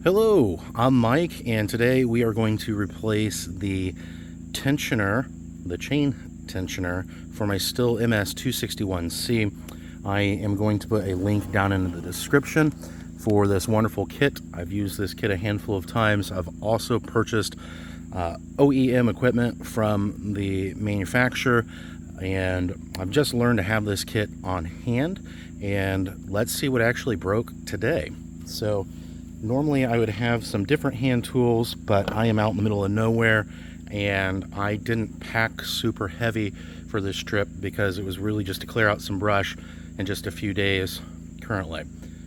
Hello, I'm Mike, and today we are going to replace the tensioner, the chain tensioner, for my Stihl MS261c. I am going to put a link down in the description for this wonderful kit. I've used this kit a handful of times. I've also purchased OEM equipment from the manufacturer, and I've just learned to have this kit on hand, and let's see what actually broke today. So normally I would have some different hand tools, but I am out in the middle of nowhere and I didn't pack super heavy for this trip because it was really just to clear out some brush in just a few days currently.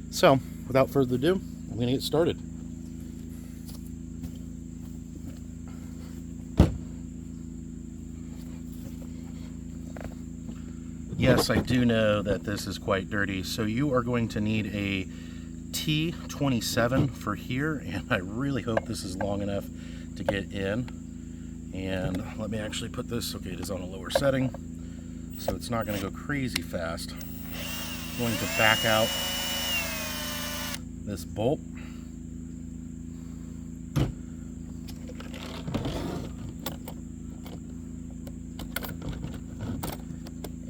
So without further ado, I'm going to get started. Yes, I do know that this is quite dirty, so you are going to need a T27 for here, and I really hope this is long enough to get in. And let me actually put this, okay, it is on a lower setting, so it's not going to go crazy fast. I'm going to back out this bolt.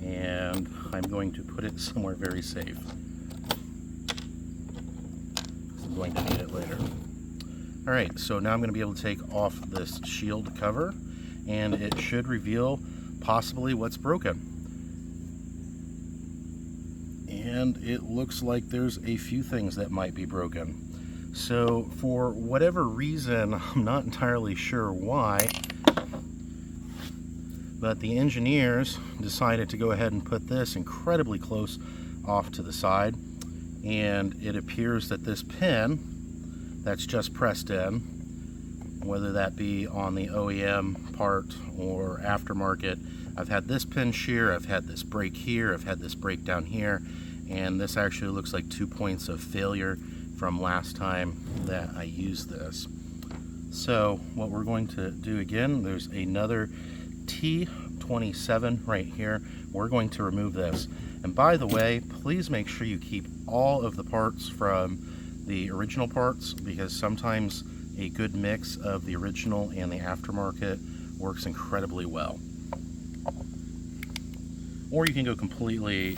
And I'm going to put it somewhere very safe. I'm going to need it later. Alright, so now I'm going to be able to take off this shield cover, and it should reveal possibly what's broken. And it looks like there's a few things that might be broken. So for whatever reason, I'm not entirely sure why, but the engineers decided to go ahead and put this incredibly close off to the side, and it appears that this pin that's just pressed in, whether that be on the OEM part or aftermarket, I've had this pin shear, I've had this break here, I've had this break down here, and this actually looks like 2 points of failure from last time that I used this. So what we're going to do again, there's another T27 right here. We're going to remove this. And by the way, please make sure you keep all of the parts from the original parts, because sometimes a good mix of the original and the aftermarket works incredibly well. Or you can go completely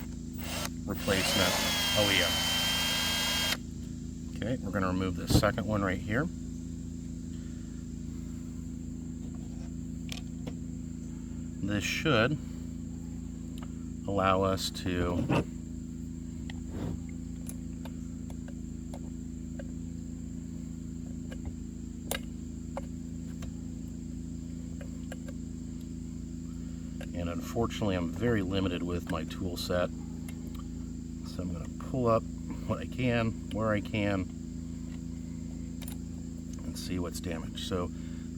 replacement OEM. Okay, we're going to remove this second one right here. This should allow us to and unfortunately I'm very limited with my tool set, so I'm going to pull up what I can, where I can, and see what's damaged. So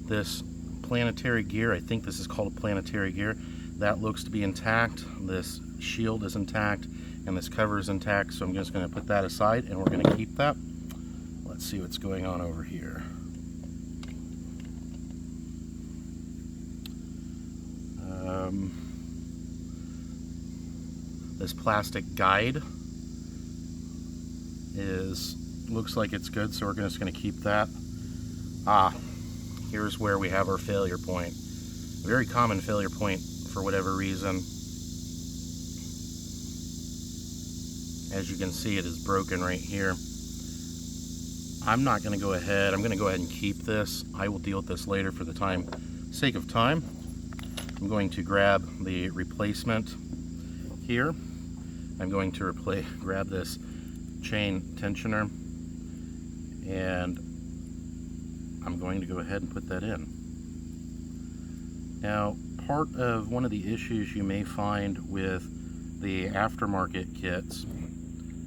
this planetary gear, I think this is called a planetary gear, that looks to be intact. This shield is intact and this cover is intact, so I'm just going to put that aside and we're going to keep that. Let's see what's going on over here. This plastic guide looks like it's good, so we're just going to keep that. Here's where we have our failure point. A very common failure point for whatever reason. As you can see, it is broken right here. I'm not going to go ahead. I'm going to go ahead and keep this. I will deal with this later for the sake of time. I'm going to grab the replacement here. I'm going to grab this chain tensioner, and I'm going to go ahead and put that in. Now, part of one of the issues you may find with the aftermarket kits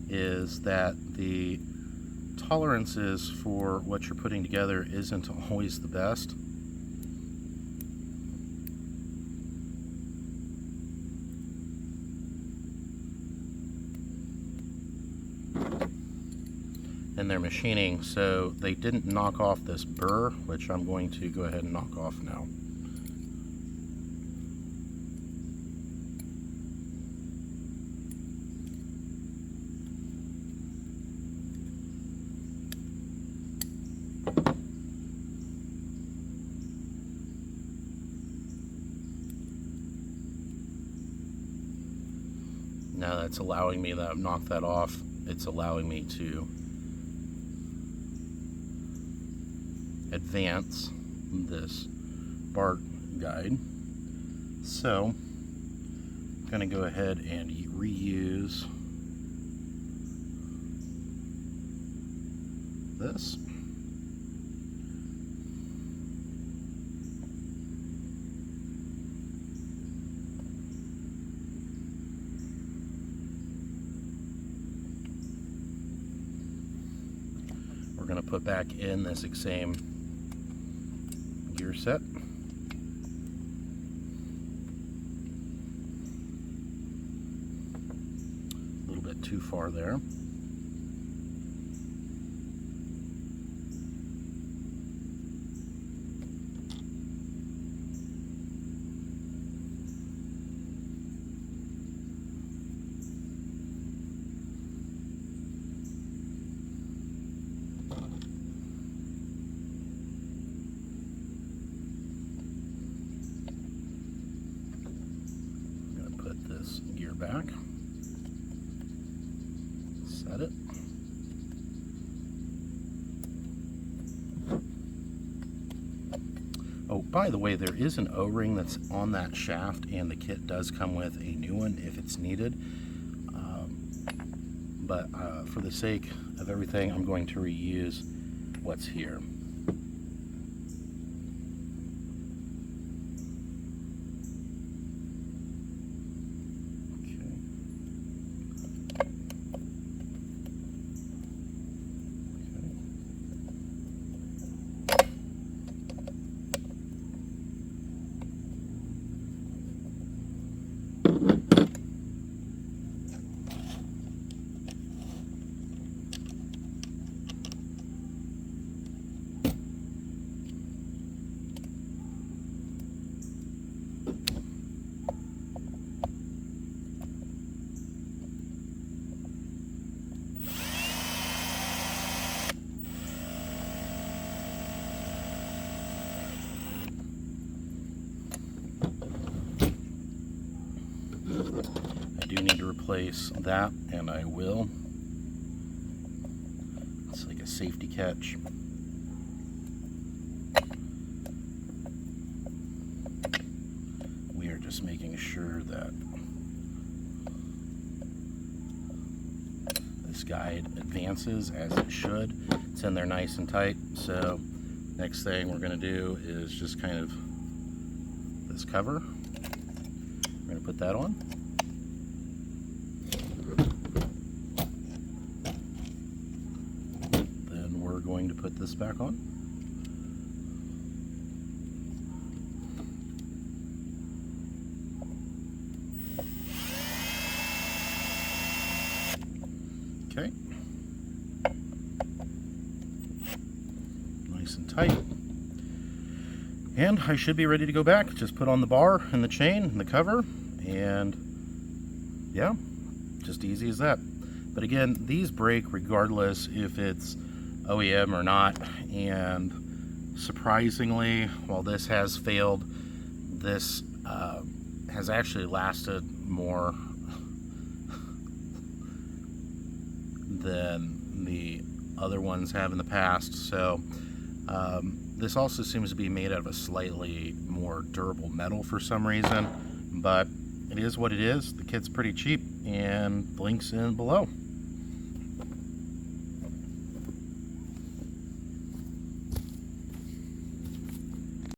is that the tolerances for what you're putting together isn't always the best. And they're machining, so they didn't knock off this burr, which I'm going to go ahead and knock off now. Now that's allowing me to knock that off. It's allowing me to advance this bar guide. So I'm going to go ahead and reuse this. We're going to put back in this same gear set. A little bit too far there. Gear back, set it. Oh, by the way, there is an O-ring that's on that shaft, and the kit does come with a new one if it's needed. But for the sake of everything, I'm going to reuse what's here. I do need to replace that, and I will. It's like a safety catch. We are just making sure that this guide advances as it should. It's in there nice and tight. So next thing we're going to do is just kind of this cover. We're going to put that on. Then we're going to put this back on. Okay. Nice and tight. And I should be ready to go back. Just put on the bar and the chain and the cover, and yeah, just easy as that. But again, these break regardless if it's OEM or not, and surprisingly, while this has failed, this has actually lasted more than the other ones have in the past. So this also seems to be made out of a slightly more durable metal for some reason, but it is what it is. The kit's pretty cheap, and the link's in below.